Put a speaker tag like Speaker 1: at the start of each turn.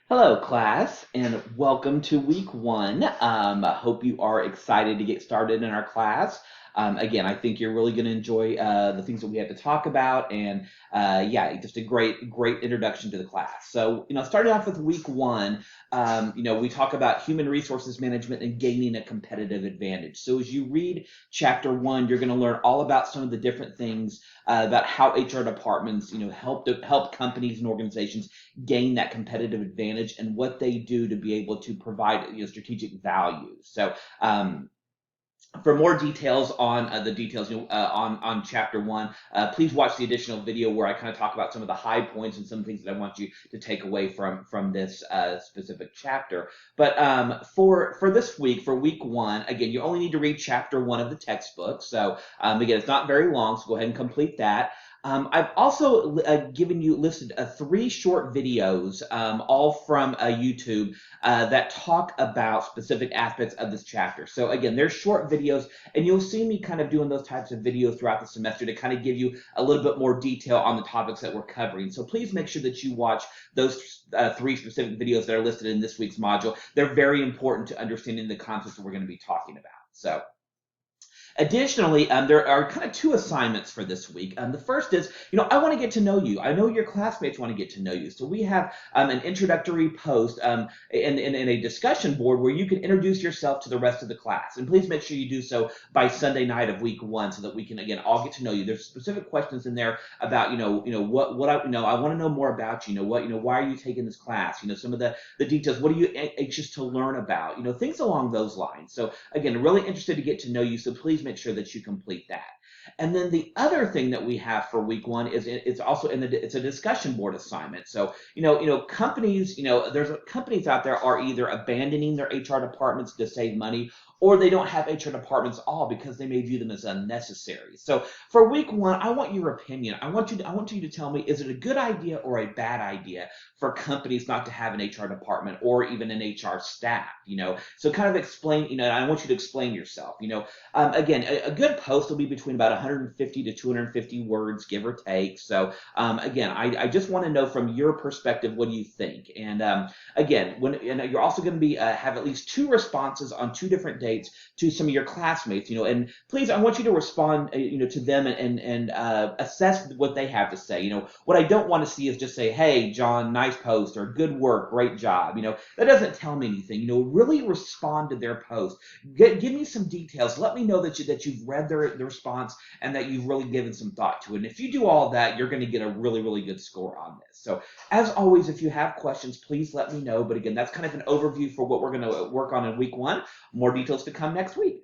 Speaker 1: Hello, class, and welcome to week one. I hope you are excited to get started in our class. Again, I think you're really going to enjoy the things that we have to talk about, and yeah, just a great introduction to the class. So, starting off with week one, we talk about human resources management and gaining a competitive advantage. So, as you read chapter one, you're going to learn all about some of the different things about how HR departments, help companies and organizations gain that competitive advantage and what they do to be able to provide strategic value. So for more details on the details on chapter one, please watch the additional video where I kind of talk about some of the high points and some things that I want you to take away from this specific chapter. But for this week, for week one, again, you only need to read chapter one of the textbook. So again, it's not very long, so go ahead and complete that. I've also given you listed three short videos, all from YouTube, that talk about specific aspects of this chapter. So again, they're short videos, and you'll see me kind of doing those types of videos throughout the semester to kind of give you a little bit more detail on the topics that we're covering. So please make sure that you watch those three specific videos that are listed in this week's module. They're very important to understanding the concepts that we're going to be talking about. So. Additionally, there are kind of two assignments for this week. The first is, I want to get to know you. I know your classmates want to get to know you. So we have an introductory post in a discussion board where you can introduce yourself to the rest of the class. And please make sure you do so by Sunday night of week one so that we can, again, all get to know you. There's specific questions in there about, what I want to know more about you. Why are you taking this class? Some of the details. What are you anxious to learn about? Things along those lines. So again, really interested to get to know you. So please make sure that you complete that. And then the other thing that we have for week one is it's also it's a discussion board assignment. So companies, there's companies out there are either abandoning their HR departments to save money, or they don't have HR departments at all because they may view them as unnecessary. So for week one, I want your opinion. I want you to tell me, is it a good idea or a bad idea for companies not to have an HR department or even an HR staff? So kind of explain. I want you to explain yourself. Again, a good post will be between about 150 to 250 words, give or take. So again, I just want to know from your perspective, what do you think? And again, you're also going to be have at least two responses on two different dates to some of your classmates. And please, I want you to respond, to them and assess what they have to say. What I don't want to see is just say, "Hey, John, nice post," or "Good work, great job." That doesn't tell me anything. Really respond to their post. Give me some details. Let me know that you've read the response and that you've really given some thought to it. And if you do all that, you're going to get a really, really good score on this. So as always, if you have questions, please let me know. But again, that's kind of an overview for what we're going to work on in week one. More details to come next week.